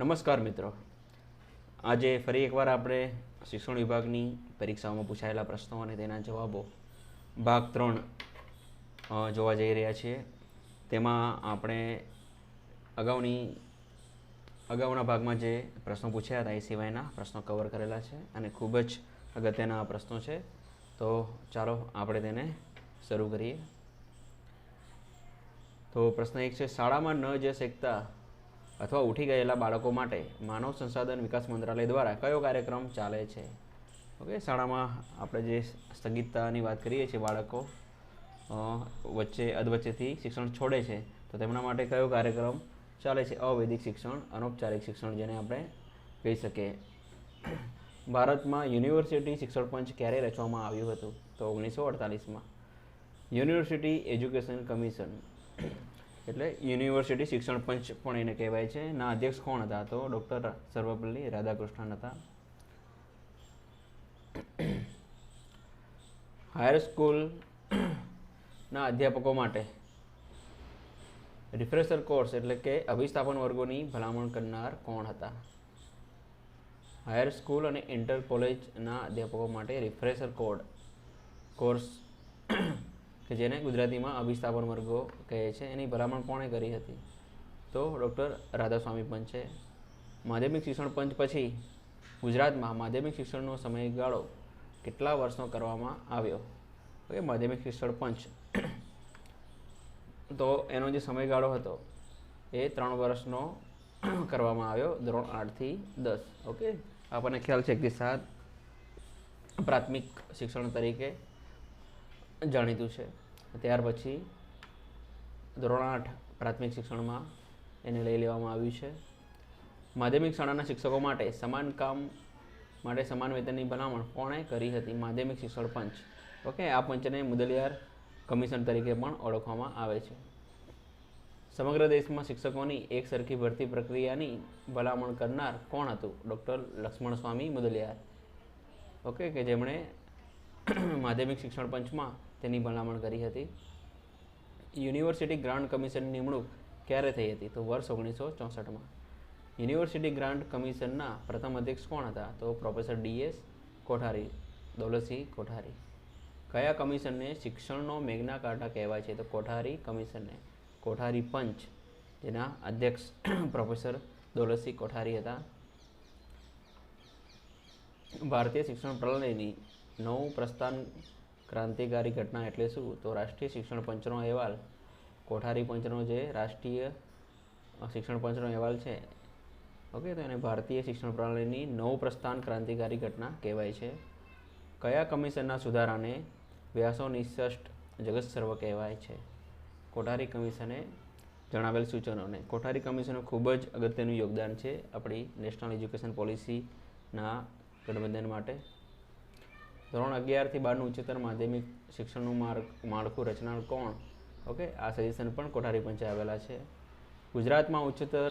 નમસ્કાર મિત્રો, આજે ફરી એકવાર આપણે શિક્ષણ વિભાગની પરીક્ષાઓમાં પૂછાયેલા પ્રશ્નો અને તેના જવાબો ભાગ 3 જોવા જઈ રહ્યા છીએ. તેમાં આપણે અગાઉના ભાગમાં જે પ્રશ્નો પૂછ્યા હતા એ સિવાયના પ્રશ્નો કવર કરેલા છે અને ખૂબ જ અગત્યના પ્રશ્નો છે. તો ચાલો આપણે તેને શરૂ કરીએ. તો પ્રશ્ન 1 છે, શાળામાં ન જઈ શકતા અથવા ઉઠી ગયેલા બાળકો માટે માનવ સંસાધન વિકાસ મંત્રાલય દ્વારા કયો કાર્યક્રમ ચાલે છે? ઓકે, શાળામાં આપણે જે સ્થગિતતાની વાત કરીએ છીએ, બાળકો અધવચ્ચેથી શિક્ષણ છોડે છે, તો તેમના માટે કયો કાર્યક્રમ ચાલે છે? અવૈદિક શિક્ષણ, અનૌપચારિક શિક્ષણ જેને આપણે કહી શકીએ. ભારતમાં યુનિવર્સિટી શિક્ષણ પંચ ક્યારે રચવામાં આવ્યું હતું? તો 1948માં. યુનિવર્સિટી એજ્યુકેશન કમિશન એટલે યુનિવર્સિટી શિક્ષણ પંચ પણ એને કહેવાય છે. ના અધ્યક્ષ કોણ હતા? તો ડૉક્ટર સર્વપલ્લી રાધાકૃષ્ણન હતા. હાયર સ્કૂલના અધ્યાપકો માટે રિફ્રેશર કોર્સ એટલે કે અભિસ્થાપન વર્ગોની ભલામણ કરનાર કોણ હતા? હાયર સ્કૂલ અને ઇન્ટર કોલેજના અધ્યાપકો માટે રિફ્રેશર કોર્સ કે જેને ગુજરાતીમાં અભિસ્થાપન વર્ગો કહે છે, એની ભલામણ કોણે કરી હતી? તો ડૉક્ટર રાધાસ્વામી પંચે. માધ્યમિક શિક્ષણ પંચ પછી ગુજરાતમાં માધ્યમિક શિક્ષણનો સમયગાળો કેટલા વર્ષનો કરવામાં આવ્યો? ઓકે, માધ્યમિક શિક્ષણ પંચ તો એનો જે સમયગાળો હતો એ 3 વર્ષનો કરવામાં આવ્યો, ધોરણ 8 થી 10. ઓકે, આપણને ખ્યાલ છે 1 થી 7 પ્રાથમિક શિક્ષણ તરીકે જાણીતું છે. ત્યાર પછી ધોરણ 8 પ્રાથમિક શિક્ષણમાં એને લઈ લેવામાં આવ્યું છે. માધ્યમિક શાળાના શિક્ષકો માટે સમાન કામ માટે સમાન વેતનની ભલામણ કોણે કરી હતી? માધ્યમિક શિક્ષણ પંચ. ઓકે, આ પંચને મુદલિયાર કમિશન તરીકે પણ ઓળખવામાં આવે છે. સમગ્ર દેશમાં શિક્ષકોની એક સરખી ભરતી પ્રક્રિયાની ભલામણ કરનાર કોણ હતું? ડૉક્ટર લક્ષ્મણ સ્વામી મુદલિયાર. ઓકે, કે જેમણે માધ્યમિક શિક્ષણ પંચમાં તેની ભલામણ કરી હતી. યુનિવર્સિટી ગ્રાન્ટ કમિશનની નિમણૂક ક્યારે થઈ હતી? તો વર્ષ 1964માં. યુનિવર્સિટી ગ્રાન્ટ કમિશનના પ્રથમ અધ્યક્ષ કોણ હતા? તો પ્રોફેસર DS કોઠારી, દૌલતસિંહ કોઠારી. કયા કમિશનને શિક્ષણનો મેગ્ના કાર્ટા કહેવાય છે? તો કોઠારી કમિશનને. કોઠારી પંચ જેના અધ્યક્ષ પ્રોફેસર દૌલતસિંહ કોઠારી હતા. ભારતીય શિક્ષણ પ્રણાલીની નવું પ્રસ્થાન ક્રાંતિકારી ઘટના એટલે શું? તો રાષ્ટ્રીય શિક્ષણ પંચનો અહેવાલ. કોઠારી પંચનો જે રાષ્ટ્રીય શિક્ષણ પંચનો અહેવાલ છે, ઓકે, તો એને ભારતીય શિક્ષણ પ્રણાલીની નવું પ્રસ્થાન ક્રાંતિકારી ઘટના કહેવાય છે. કયા કમિશનના સુધારાને વ્યાસો નિષ્ઠ જગત સર્વ કહેવાય છે? કોઠારી કમિશને જણાવેલ સૂચનોને. કોઠારી કમિશનનું ખૂબ જ અગત્યનું યોગદાન છે આપણી નેશનલ એજ્યુકેશન પોલિસીના ગઠબંધન માટે. ધોરણ 11 થી 12નું ઉચ્ચતર માધ્યમિક શિક્ષણનું માળખું રચનાર કોણ? ઓકે, આ સજેશન પણ કોઠારી પંચે આવેલા છે. ગુજરાતમાં ઉચ્ચતર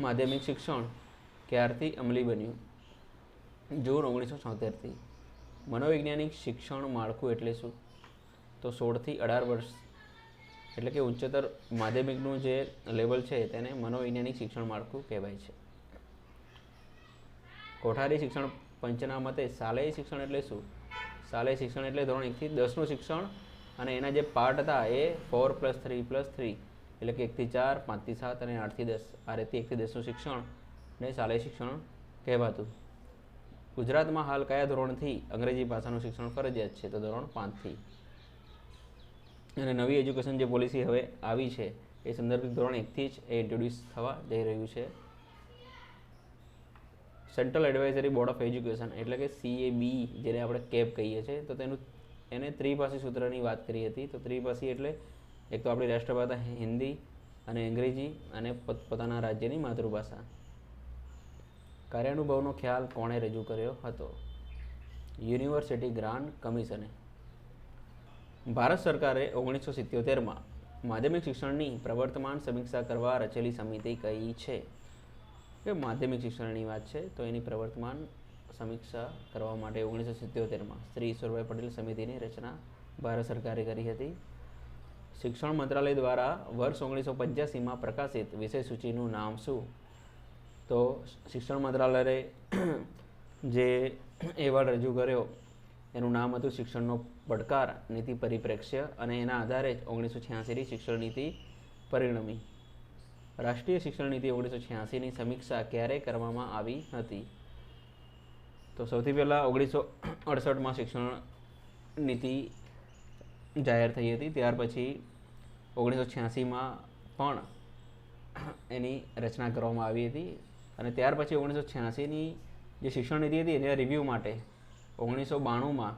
માધ્યમિક શિક્ષણ ક્યારથી અમલી બન્યું? જૂન 1976થી. મનોવૈજ્ઞાનિક શિક્ષણ માળખું એટલે શું? તો 16 થી 18 વર્ષ એટલે કે ઉચ્ચતર માધ્યમિકનું જે લેવલ છે તેને મનોવૈજ્ઞાનિક શિક્ષણ માળખું કહેવાય છે. કોઠારી શિક્ષણ પંચના મતે શાલેય શિક્ષણ એટલે શું? શાલેય શિક્ષણ એટલે ધોરણ 1 થી 10નું શિક્ષણ અને એના જે પાર્ટ હતા એ 4+3+3 એટલે કે 1 થી 4, 5 થી 7 અને 8 થી 10. આ રીતે 1 થી 10નું શિક્ષણ ને શાલેય શિક્ષણ કહેવાતું. ગુજરાતમાં હાલ કયા ધોરણથી અંગ્રેજી ભાષાનું શિક્ષણ ફરજિયાત છે? તો ધોરણ 5થી. અને નવી એજ્યુકેશન જે પોલિસી હવે આવી છે એ સંદર્ભિત ધોરણ 1થી જ એ ઇન્ટ્રોડ્યુસ થવા જઈ રહ્યું છે. Central advisory board of education એટલે કે CAB જેને આપણે કેબ કહીએ છીએ, તો એને ત્રિભાષી સૂત્રની વાત કરી હતી. તો ત્રિભાષી એટલે એક તો આપણી રાષ્ટ્રભાષા હિન્દી અને અંગ્રેજી અને પોતાના રાજ્યની માતૃભાષા. કાર્યાનુભવનો ખ્યાલ કોણે રજૂ કર્યો હતો? University grant કમિશને. ભારત સરકારે 1977માં માધ્યમિક શિક્ષણની પ્રવર્તમાન સમીક્ષા કરવા રચેલી સમિતિ કઈ છે? કે માધ્યમિક શિક્ષણની વાત છે, તો એની પ્રવર્તમાન સમીક્ષા કરવા માટે 1977માં શ્રી ઈશ્વરભાઈ પટેલ સમિતિની રચના ભારત સરકારે કરી હતી. શિક્ષણ મંત્રાલય દ્વારા વર્ષ 1985માં પ્રકાશિત વિષય સૂચિનું નામ શું? તો શિક્ષણ મંત્રાલયે જે અહેવાલ રજૂ કર્યો એનું નામ હતું શિક્ષણનો પડકાર નીતિ પરિપ્રેક્ષ્ય, અને એના આધારે જ 1986ની શિક્ષણ નીતિ પરિણમી. રાષ્ટ્રીય શિક્ષણ નીતિ 1986ની સમીક્ષા ક્યારે કરવામાં આવી હતી? તો સૌથી પહેલાં 1968માં શિક્ષણ નીતિ જાહેર થઈ હતી. ત્યાર પછી 1986માં પણ એની રચના કરવામાં આવી હતી, અને ત્યાર પછી 1986ની જે શિક્ષણ નીતિ હતી એના રિવ્યૂ માટે 1992માં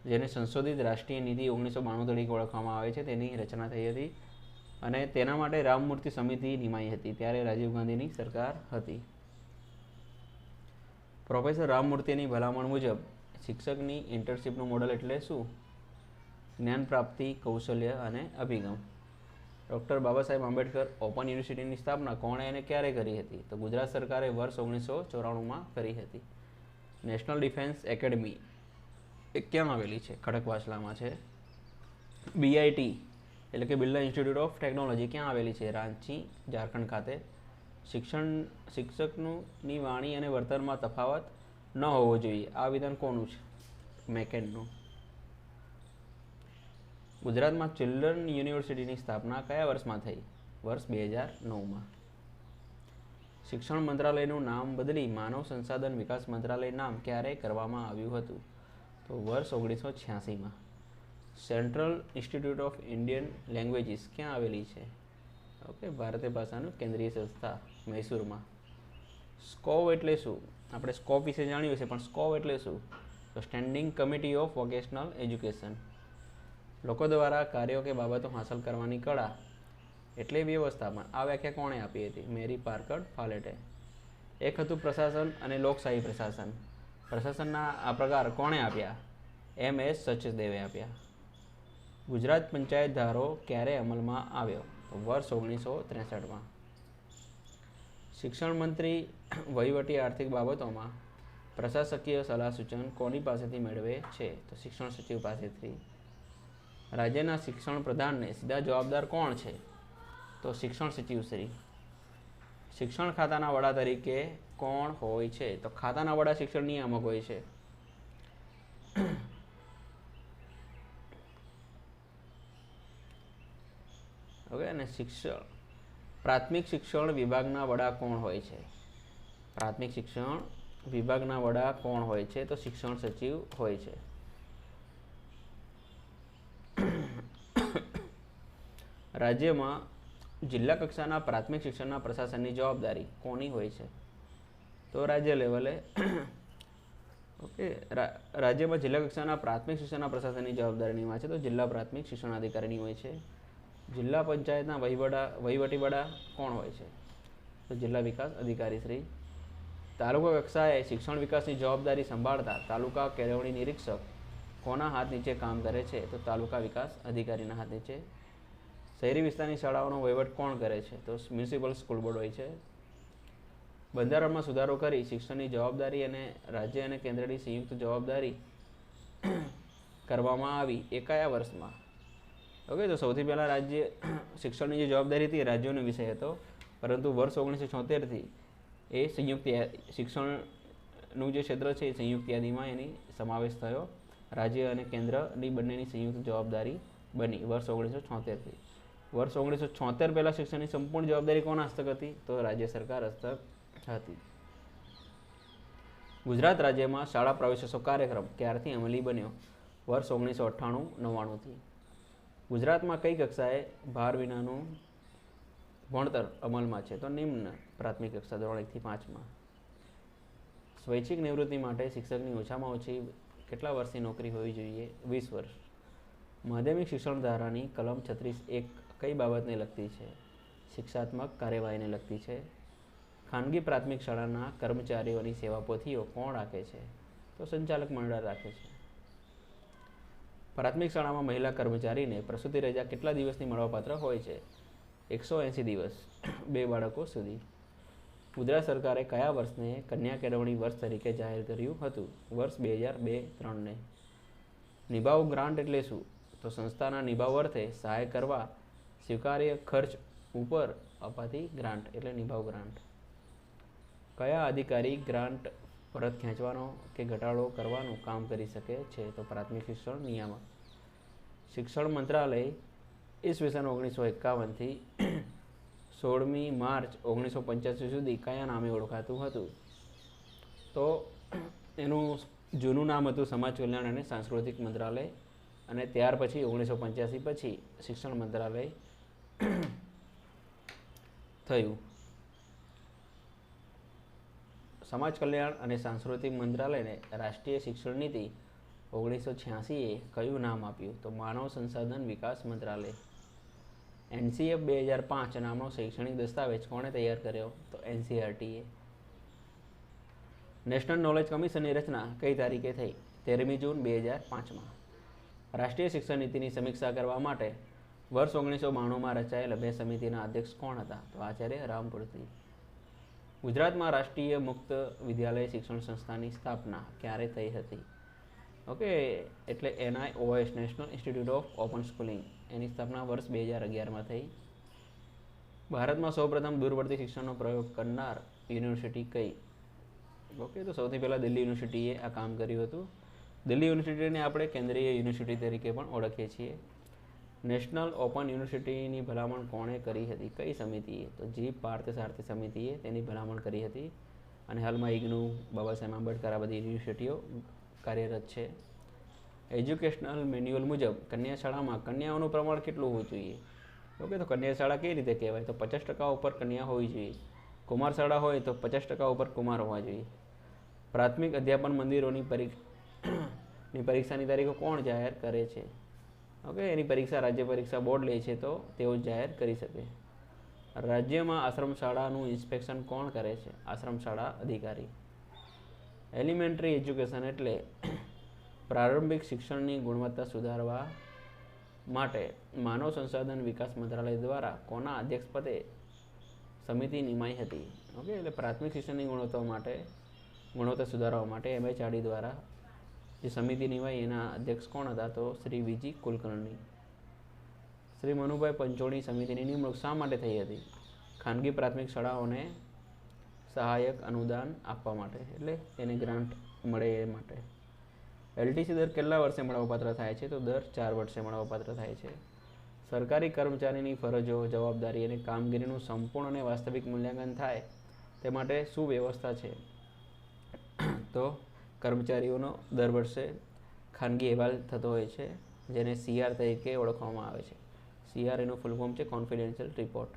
જેને સંશોધિત રાષ્ટ્રીય નીતિ 1992 તરીકે ઓળખવામાં આવે છે તેની રચના થઈ હતી, અને તેના માટે રામમૂર્તિ સમિતિ નિમાઈ હતી. ત્યારે રાજીવ ગાંધીની સરકાર હતી. પ્રોફેસર રામમૂર્તિની ભલામણ મુજબ શિક્ષકની ઇન્ટર્નશીપનું મોડલ એટલે શું? જ્ઞાન પ્રાપ્તિ, કૌશલ્ય અને અભિગમ. ડૉક્ટર બાબા સાહેબ આંબેડકર ઓપન યુનિવર્સિટીની સ્થાપના કોણે અને ક્યારે કરી હતી? તો ગુજરાત સરકારે વર્ષ 1994માં કરી હતી. નેશનલ ડિફેન્સ એકેડમી એ ક્યાં આવેલી છે? ખડકવાસલામાં છે. બીઆઈટી એટલે કે બિરલા ઇન્સ્ટિટ્યૂટ ઓફ ટેકનોલોજી ક્યાં આવેલી છે? રાંચી, ઝારખંડ ખાતે. શિક્ષકની વાણી અને વર્તનમાં તફાવત ન હોવો જોઈએ, આ વિધાન કોનું છે? મેકેનનું. ગુજરાતમાં ચિલ્ડ્રન યુનિવર્સિટીની સ્થાપના કયા વર્ષમાં થઈ? વર્ષ 2009માં. શિક્ષણ મંત્રાલયનું નામ બદલી માનવ સંસાધન વિકાસ મંત્રાલય નામ ક્યારે કરવામાં આવ્યું હતું? તો વર્ષ 1986માં. Central Institute of Indian Languages ક્યાં આવેલી છે? ઓકે, ભારતીય ભાષાનું કેન્દ્રીય સંસ્થા મૈસૂરમાં. સ્કોવ એટલે શું? આપણે સ્કોપ વિશે જાણ્યું છે, પણ સ્કોવ એટલે શું? તો standing committee of vocational education. લોકો દ્વારા કાર્યો કે બાબતો હાંસલ કરવાની કળા એટલે વ્યવસ્થાપન. આ વ્યાખ્યા કોણે આપી હતી? મેરી પાર્કર ફાલેટે. એક હતું પ્રશાસન અને લોકશાહી પ્રશાસન. પ્રશાસનના આ પ્રકાર કોણે આપ્યા? MS સચદેવે આપ્યા. ગુજરાત પંચાયત ધારો ક્યારે અમલમાં આવ્યો? વર્ષ 1963માં. શિક્ષણ મંત્રી વહીવટી આર્થિક બાબતોમાં પ્રશાસકીય સલાહ સૂચન કોની પાસેથી મેળવે છે? તો શિક્ષણ સચિવ પાસેથી. રાજ્યના શિક્ષણ પ્રધાનને સીધા જવાબદાર કોણ છે? તો શિક્ષણ સચિવશ્રી. શિક્ષણ ખાતાના વડા તરીકે કોણ હોય છે? તો ખાતાના વડા શિક્ષણ નિયામક હોય છે. ઓકે, અને પ્રાથમિક શિક્ષણ વિભાગના વડા કોણ હોય છે? પ્રાથમિક શિક્ષણ વિભાગના વડા કોણ હોય છે? તો શિક્ષણ સચિવ હોય છે. રાજ્યમાં જિલ્લા કક્ષાના પ્રાથમિક શિક્ષણના પ્રશાસનની જવાબદારી કોની હોય છે? તો રાજ્ય લેવલે. ઓકે, રાજ્યમાં જિલ્લા કક્ષાના પ્રાથમિક શિક્ષણના પ્રશાસનની જવાબદારીની વાત છે તો જિલ્લા પ્રાથમિક શિક્ષણ અધિકારીની હોય છે. જિલ્લા પંચાયતના વહીવટી વડા કોણ હોય છે? તો જિલ્લા વિકાસ અધિકારી શ્રી. તાલુકા કક્ષાએ શિક્ષણ વિકાસની જવાબદારી સંભાળતા તાલુકા કેળવણી નિરીક્ષક કોના હાથ નીચે કામ કરે છે? તો તાલુકા વિકાસ અધિકારીના હાથ નીચે. શહેરી વિસ્તારની શાળાઓનો વહીવટ કોણ કરે છે? તો મ્યુનિસિપલ સ્કૂલ બોર્ડ હોય છે. બંધારણમાં સુધારો કરી શિક્ષણની જવાબદારી અને રાજ્ય અને કેન્દ્રની સંયુક્ત જવાબદારી કરવામાં આવી એ કયા વર્ષમાં? ઓકે, તો સૌથી પહેલાં રાજ્ય શિક્ષણની જે જવાબદારી હતી એ રાજ્યોનો વિષય હતો, પરંતુ વર્ષ 1976થી એ સંયુક્ત શિક્ષણનું જે ક્ષેત્ર છે એ સંયુક્ત યાદીમાં એની સમાવેશ થયો. રાજ્ય અને કેન્દ્રની બંનેની સંયુક્ત જવાબદારી બની વર્ષ 1976થી. વર્ષ 1976 પહેલાં શિક્ષણની સંપૂર્ણ જવાબદારી કોના હસ્તક હતી? તો રાજ્ય સરકાર હસ્તક હતી. ગુજરાત રાજ્યમાં શાળા પ્રવેશોત્સવ કાર્યક્રમ ક્યારથી અમલી બન્યો? વર્ષ 1998-99થી. ગુજરાતમાં કઈ કક્ષાએ ભાર વિનાનું ભણતર અમલમાં છે? તો નિમ્ન પ્રાથમિક કક્ષા ધોરણ 1 થી 5માં. સ્વૈચ્છિક નિવૃત્તિ માટે શિક્ષકની ઓછામાં ઓછી કેટલા વર્ષની નોકરી હોવી જોઈએ? 20 વર્ષ. માધ્યમિક શિક્ષણ ધારાની કલમ 36(1) કઈ બાબતને લગતી છે? શિક્ષાત્મક કાર્યવાહીને લગતી છે. ખાનગી પ્રાથમિક શાળાના કર્મચારીઓની સેવા પોથીઓ કોણ રાખે છે? તો સંચાલક મંડળ રાખે છે. પ્રાથમિક શાળામાં મહિલા કર્મચારીને પ્રસૂતિ રજા કેટલા દિવસની મળવાપાત્ર હોય છે? 180 દિવસ, 2 બાળકો સુધી. ગુજરાત સરકારે કયા વર્ષને કન્યા કેળવણી વર્ષ તરીકે જાહેર કર્યું હતું? વર્ષ 2002-03ને. નિભાવ ગ્રાન્ટ એટલે શું? તો સંસ્થાના નિભાવ અર્થે સહાય કરવા સ્વીકાર્ય ખર્ચ ઉપર અપાતી ગ્રાન્ટ એટલે નિભાવ ગ્રાન્ટ. કયા અધિકારી ગ્રાન્ટ પરત ખેંચવાનો કે ઘટાડો કરવાનું કામ કરી શકે છે? તો પ્રાથમિક શિક્ષણ નિયામક. શિક્ષણ મંત્રાલય ઈસવીસન 1951થી 16મી માર્ચ 1985 સુધી કયા નામે ઓળખાતું હતું? તો એનું જૂનું નામ હતું સમાજ કલ્યાણ અને સાંસ્કૃતિક મંત્રાલય, અને ત્યાર પછી 1985 પછી શિક્ષણ મંત્રાલય થયું. સમાજ કલ્યાણ અને સાંસ્કૃતિક મંત્રાલયને રાષ્ટ્રીય શિક્ષણ નીતિ 1986એ કયું નામ આપ્યું? તો માનવ સંસાધન વિકાસ મંત્રાલય. NCF 2005 નામનો શૈક્ષણિક દસ્તાવેજ કોણે તૈયાર કર્યો? તો NCERTએ. નેશનલ નોલેજ કમિશનની રચના કઈ તારીખે થઈ? 13મી જૂન 2005માં. રાષ્ટ્રીય શિક્ષણ નીતિની સમીક્ષા કરવા માટે વર્ષ 1992માં રચાયેલ 2 સમિતિના અધ્યક્ષ કોણ હતા? તો આચાર્ય રામપુરથી. ગુજરાતમાં રાષ્ટ્રીય મુક્ત વિદ્યાલય શિક્ષણ સંસ્થાની સ્થાપના ક્યારે થઈ હતી? ઓકે, એટલે NIOS National Institute of Open Schooling, એની સ્થાપના વર્ષ 2011માં થઈ. ભારતમાં સૌપ્રથમ દૂરવર્તી શિક્ષણનો પ્રયોગ કરનાર યુનિવર્સિટી કઈ? ઓકે, તો સૌથી પહેલાં દિલ્હી યુનિવર્સિટીએ આ કામ કર્યું હતું. દિલ્હી યુનિવર્સિટીને આપણે કેન્દ્રીય યુનિવર્સિટી તરીકે પણ ઓળખીએ છીએ. નેશનલ ઓપન યુનિવર્સિટીની ભલામણ કોણે કરી હતી? કઈ સમિતિએ? તો જી પાર્થસારથી સમિતિએ તેની ભલામણ કરી હતી. અને હાલમાં ઇગ્નુ, બાબા સાહેબ આંબેડકર, આ બધી યુનિવર્સિટીઓ કાર્યરત છે. એજ્યુકેશનલ મેન્યુઅલ મુજબ કન્યા શાળામાં કન્યાઓનું પ્રમાણ કેટલું હોવું જોઈએ? ઓકે, તો કન્યા શાળા કઈ રીતે કહેવાય? તો 50% ઉપર કન્યા હોવી જોઈએ. કુમાર શાળા હોય તો 50% ઉપર કુમાર હોવા જોઈએ. પ્રાથમિક અધ્યાપન મંદિરોની પરીક્ષાની તારીખો કોણ જાહેર કરે છે? ઓકે, એની પરીક્ષા રાજ્ય પરીક્ષા બોર્ડ લે છે, તો તેઓ જાહેર કરી શકે. રાજ્યમાં આશ્રમ શાળાનું ઇન્સ્પેક્શન કોણ કરે છે? આશ્રમ શાળા અધિકારી. એલિમેન્ટરી એજ્યુકેશન એટલે પ્રારંભિક શિક્ષણની ગુણવત્તા સુધારવા માટે માનવ સંસાધન વિકાસ મંત્રાલય દ્વારા કોના અધ્યક્ષપદે સમિતિ નિમાઈ હતી? ઓકે, એટલે પ્રાથમિક શિક્ષણની ગુણવત્તા સુધારવા માટે MHRD દ્વારા જે સમિતિ નિમાઈ એના અધ્યક્ષ કોણ હતા? તો શ્રી વિજી કુલકર્ણી. શ્રી મનુભાઈ પંચોળી સમિતિની નિમણૂક શા માટે થઈ હતી? ખાનગી પ્રાથમિક શાળાઓને સહાયક અનુદાન આપવા માટે, એટલે એને ગ્રાન્ટ મળે એ માટે. LTC દર કેટલા વર્ષે મળવાપાત્ર થાય છે? તો દર 4 વર્ષે મળવાપાત્ર થાય છે. સરકારી કર્મચારીની ફરજો, જવાબદારી અને કામગીરીનું સંપૂર્ણ અને વાસ્તવિક મૂલ્યાંકન થાય તે માટે શું વ્યવસ્થા છે? તો કર્મચારીઓનો દર વર્ષે ખાનગી અહેવાલ થતો હોય છે, જેને CR તરીકે ઓળખવામાં આવે છે. CR એનું ફૂલ ફોર્મ છે કોન્ફિડેન્શિયલ રિપોર્ટ.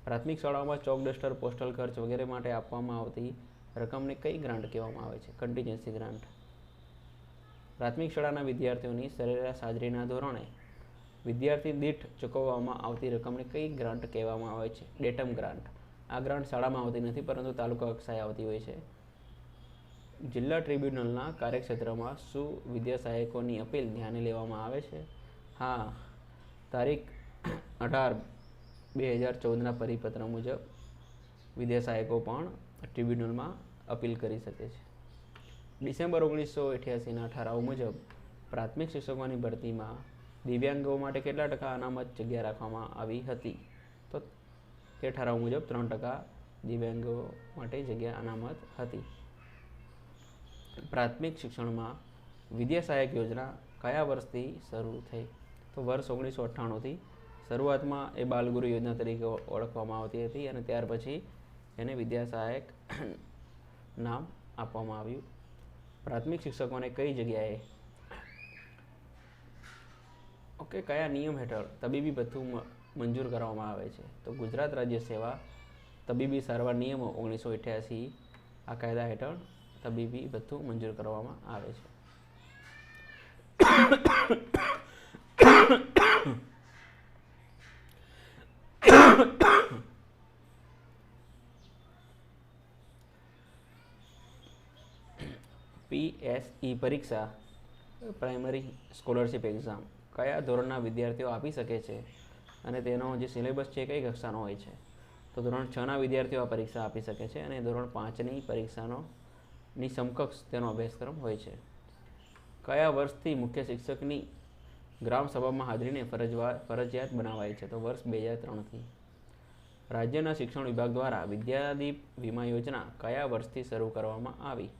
પ્રાથમિક શાળાઓમાં ચોક, ડસ્ટર, પોસ્ટલ ખર્ચ વગેરે માટે આપવામાં આવતી રકમને કઈ ગ્રાન્ટ કહેવામાં આવે છે? Contingency grant. પ્રાથમિક શાળાના વિદ્યાર્થીઓની સરેરાશ હાજરીના ધોરણે વિદ્યાર્થી દીઠ ચૂકવવામાં આવતી રકમને કઈ ગ્રાન્ટ કહેવામાં આવે છે? Datum grant. આ ગ્રાન્ટ શાળામાં આવતી નથી, પરંતુ તાલુકા કક્ષાએ આવતી હોય છે. જિલ્લા ટ્રિબ્યુનલના કાર્યક્ષેત્રમાં શું વિદ્યા સહાયકોની અપીલ ધ્યાને લેવામાં આવે છે? હા, તારીખ 18/2014ના પરિપત્ર મુજબ વિદ્યા સહાયકો પણ ટ્રિબ્યુનલમાં અપીલ કરી શકે છે. ડિસેમ્બર 1988ના ઠરાવ મુજબ પ્રાથમિક શિક્ષકોની ભરતીમાં દિવ્યાંગો માટે કેટલા ટકા અનામત જગ્યા રાખવામાં આવી હતી? તો તે ઠરાવ મુજબ 3% દિવ્યાંગો માટે જગ્યા અનામત હતી. પ્રાથમિક શિક્ષણમાં વિદ્યા સહાયક યોજના કયા વર્ષથી શરૂ થઈ? તો વર્ષ 1998થી. શરૂઆતમાં એ બાલગુરુ યોજના તરીકે ઓળખવામાં આવતી હતી, અને ત્યાર પછી એને વિદ્યા સહાયક નામ આપવામાં આવ્યું. પ્રાથમિક શિક્ષકોને કઈ જગ્યાએ કયા નિયમ હેઠળ તબીબી ભથ્થું મંજૂર કરવામાં આવે છે? તો ગુજરાત રાજ્ય સેવા તબીબી સારવાર નિયમો 1988 આ કાયદા હેઠળ તબીબી ભથ્થું મંજૂર કરવામાં આવે છે. PSE પરીક્ષા, પ્રાઇમરી સ્કોલરશિપ એક્ઝામ, કયા ધોરણના વિદ્યાર્થીઓ આપી શકે છે અને તેનો જે સિલેબસ છે કઈ કક્ષાનો હોય છે? તો ધોરણ 6ના વિદ્યાર્થીઓ આ પરીક્ષા આપી શકે છે, અને ધોરણ 5ની પરીક્ષાની સમકક્ષ તેનો અભ્યાસક્રમ હોય છે. કયા વર્ષથી મુખ્ય શિક્ષકની ગ્રામ સભામાં હાજરીને ફરજિયાત બનાવાય છે? તો વર્ષ 2003થી. રાજ્યના શિક્ષણ વિભાગ દ્વારા વિદ્યાદીપ વીમા યોજના કયા વર્ષથી શરૂ કરવામાં આવી?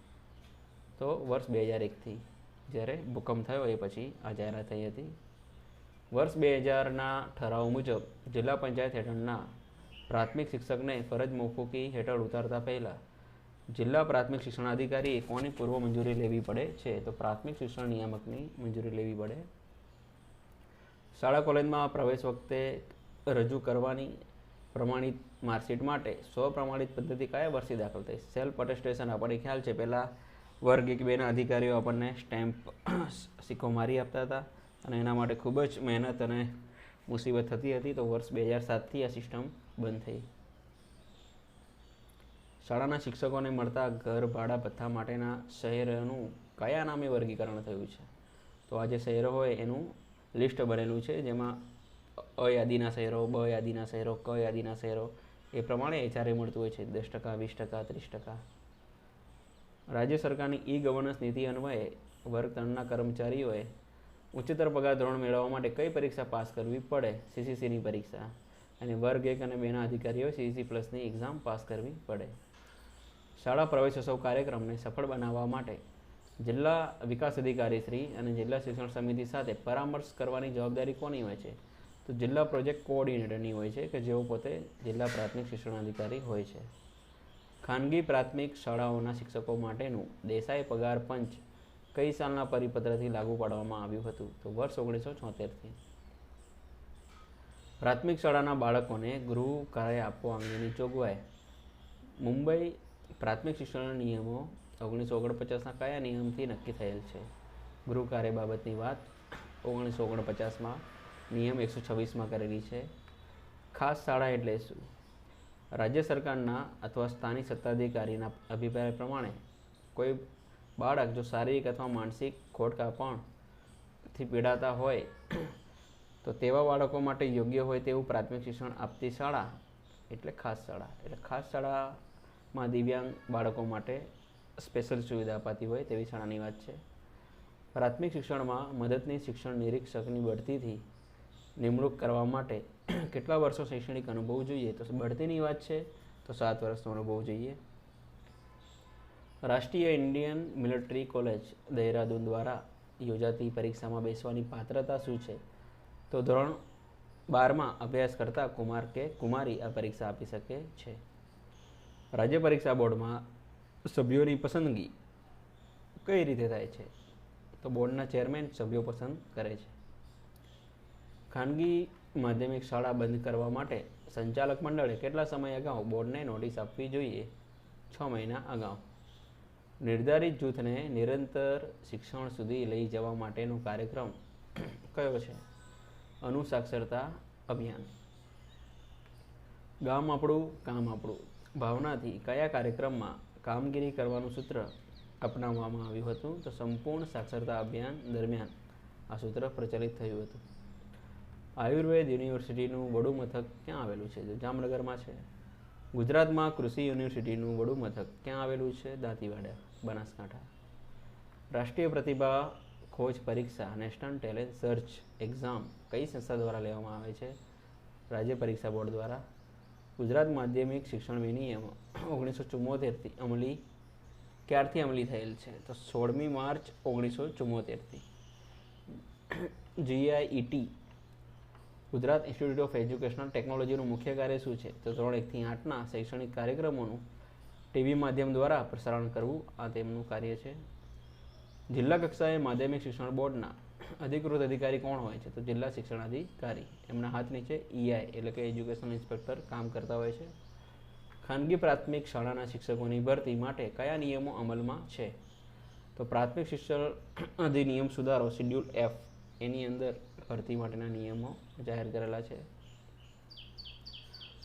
તો વર્ષ 2001થી, જ્યારે ભૂકંપ થયો એ પછી આ જાહેરાત થઈ હતી. વર્ષ 2000ના ઠરાવ મુજબ જિલ્લા પંચાયત હેઠળના પ્રાથમિક શિક્ષકને ફરજ મોકૂફી હેઠળ ઉતારતા પહેલાં જિલ્લા પ્રાથમિક શિક્ષણાધિકારીએ કોની પૂર્વ મંજૂરી લેવી પડે છે? તો પ્રાથમિક શિક્ષણ નિયામકની મંજૂરી લેવી પડે. શાળા કોલેજમાં પ્રવેશ વખતે રજૂ કરવાની પ્રમાણિત માર્કશીટ માટે સ્વપ્રમાણિત પદ્ધતિ કયા વર્ષથી દાખલ થઈ? સેલ્ફ અટેસ્ટેશન આપણને ખ્યાલ છે, પહેલાં વર્ગ 1-2ના અધિકારીઓ આપણને સ્ટેમ્પ સિક્કો મારી આપતા હતા અને એના માટે ખૂબ જ મહેનત અને મુસીબત થતી હતી. તો વર્ષ 2007થી આ સિસ્ટમ બંધ થઈ. શાળાના શિક્ષકોને મળતા ઘર ભાડા ભથ્થા માટેના શહેરોનું કયા નામે વર્ગીકરણ થયું છે? તો આ જે શહેરો હોય એનું લિસ્ટ બનેલું છે, જેમાં અ યાદીના શહેરો, બ યાદીના શહેરો, ક યાદીના શહેરો એ પ્રમાણે એચઆરએ મળતું હોય છે. 10%, 20%, 30%. રાજ્ય સરકારની ઈ ગવર્નન્સ નીતિ અન્વયે વર્ગ 3ના કર્મચારીઓએ ઉચ્ચતર પગાર ધોરણ મેળવવા માટે કઈ પરીક્ષા પાસ કરવી પડે? સીસીસીની પરીક્ષા. અને વર્ગ 1 અને 2ના અધિકારીઓ સીસીસી પ્લસની એક્ઝામ પાસ કરવી પડે. શાળા પ્રવેશોત્સવ કાર્યક્રમને સફળ બનાવવા માટે જિલ્લા વિકાસ અધિકારી શ્રી અને જિલ્લા શિક્ષણ સમિતિ સાથે પરામર્શ કરવાની જવાબદારી કોની હોય છે? તો જિલ્લા પ્રોજેક્ટ કોઓર્ડિનેટરની હોય છે, કે જેઓ પોતે જિલ્લા પ્રાથમિક શિક્ષણાધિકારી હોય છે. ખાનગી પ્રાથમિક શાળાઓના શિક્ષકો માટેનું દેસાઈ પગાર પંચ કઈ સાલના પરિપત્રથી લાગુ પાડવામાં આવ્યું હતું? તો વર્ષ 1976થી. પ્રાથમિક શાળાના બાળકોને ગૃહ કાર્ય આપવા અંગેની જોગવાઈ મુંબઈ પ્રાથમિક શિક્ષણ નિયમો 1949ના કયા નિયમથી નક્કી થયેલ છે? ગૃહ કાર્ય બાબતની વાત 1949માં નિયમ 126માં કરેલી છે. ખાસ શાળા એટલે શું? રાજ્ય સરકારના અથવા સ્થાનિક સત્તાધિકારીના અભિપ્રાય પ્રમાણે કોઈ બાળક જો શારીરિક અથવા માનસિક ખોડખાપણથી પીડાતા હોય તો તેવા બાળકો માટે યોગ્ય હોય તેવું પ્રાથમિક શિક્ષણ આપતી શાળા એટલે ખાસ શાળા. એટલે ખાસ શાળામાં દિવ્યાંગ બાળકો માટે સ્પેશિયલ સુવિધા અપાતી હોય તેવી શાળાની વાત છે. પ્રાથમિક શિક્ષણમાં મદદની શિક્ષણ નિરીક્ષકની બઢતીથી નિમણૂક કરવા માટે કેટલા વર્ષો શૈક્ષણિક અનુભવ જોઈએ? તો બઢતીની વાત છે તો 7 વર્ષનો અનુભવ જોઈએ. રાષ્ટ્રીય ઇન્ડિયન મિલિટરી કોલેજ દહેરાદૂન દ્વારા યોજાતી પરીક્ષામાં બેસવાની પાત્રતા શું છે? તો ધોરણ 12માં અભ્યાસ કરતા કુમાર કે કુમારી આ પરીક્ષા આપી શકે છે. રાજ્ય પરીક્ષા બોર્ડમાં સભ્યોની પસંદગી કઈ રીતે થાય છે? તો બોર્ડના ચેરમેન સભ્યો પસંદ કરે છે. ખાનગી માધ્યમિક શાળા બંધ કરવા માટે સંચાલક મંડળે કેટલા સમય અગાઉ બોર્ડને નોટિસ આપવી જોઈએ? 6 મહિના અગાઉ. નિર્ધારિત જૂથને નિરંતર શિક્ષણ સુધી લઈ જવા માટેનો કાર્યક્રમ કયો છે? અનુસાક્ષરતા અભિયાન. ગામ આપણું કામ આપણું ભાવનાથી કયા કાર્યક્રમમાં કામગીરી કરવાનું સૂત્ર અપનાવવામાં આવ્યું હતું? તો સંપૂર્ણ સાક્ષરતા અભિયાન દરમિયાન આ સૂત્ર પ્રચલિત થયું હતું. આયુર્વેદ યુનિવર્સિટીનું વડુ મથક ક્યાં આવેલું છે? તો જામનગરમાં છે. ગુજરાતમાં કૃષિ યુનિવર્સિટીનું વડુ મથક ક્યાં આવેલું છે? દાંતીવાડા, બનાસકાંઠા. રાષ્ટ્રીય પ્રતિભા ખોજ પરીક્ષા નેશનલ ટેલેન્ટ સર્ચ એક્ઝામ કઈ સંસ્થા દ્વારા લેવામાં આવે છે? રાજ્ય પરીક્ષા બોર્ડ દ્વારા. ગુજરાત માધ્યમિક શિક્ષણ વિનિયમ 1974થી ક્યારથી અમલી થયેલ છે? તો 16મી માર્ચ 1974થી. GIET Gujarat Institute of Educational ટેકનોલોજીનું મુખ્ય કાર્ય શું છે? તો ધોરણ 1થી 8ના શૈક્ષણિક કાર્યક્રમોનું ટીવી માધ્યમ દ્વારા પ્રસારણ કરવું આ તેમનું કાર્ય છે. જિલ્લા કક્ષાએ માધ્યમિક શિક્ષણ બોર્ડના અધિકૃત અધિકારી કોણ હોય છે? તો જિલ્લા શિક્ષણાધિકારી. એમના હાથ નીચે EI એટલે કે એજ્યુકેશન ઇન્સ્પેક્ટર કામ કરતા હોય છે. ખાનગી પ્રાથમિક શાળાના શિક્ષકોની ભરતી માટે કયા નિયમો અમલમાં છે? તો પ્રાથમિક શિક્ષણ અધિનિયમ સુધારો શેડ્યુલ F એની અંદર ભરતી માટેના નિયમો જાહેર કરેલા છે.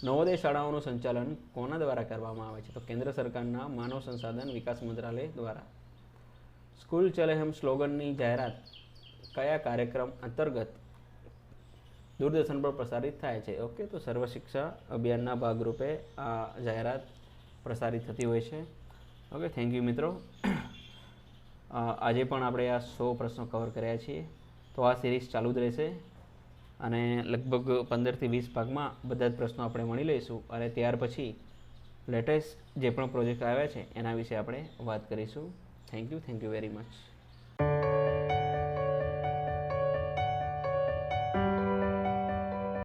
નવોદય શાળાઓનું સંચાલન કોના દ્વારા કરવામાં આવે છે? તો કેન્દ્ર સરકારના માનવ સંસાધન વિકાસ મંત્રાલય દ્વારા. સ્કૂલ ચલે હમ સ્લોગનની જાહેરાત કયા કાર્યક્રમ અંતર્ગત દૂરદર્શન પર પ્રસારિત થાય છે? ઓકે, તો સર્વ શિક્ષા અભિયાનના ભાગરૂપે આ જાહેરાત પ્રસારિત થતી હોય છે. ઓકે, થેન્ક યુ મિત્રો. આજે પણ આપણે આ 100 પ્રશ્નો કવર કર્યા છીએ. તો આ સિરીઝ ચાલુ જ રહેશે. અને લગભગ 15 થી 20 ભાગમાં બધા જ પ્રશ્નો આપણે મળી લઈશું અને ત્યાર પછી લેટેસ્ટ જે પણ પ્રોજેક્ટ આવ્યા છે એના વિશે આપણે વાત કરીશું. Thank you very much.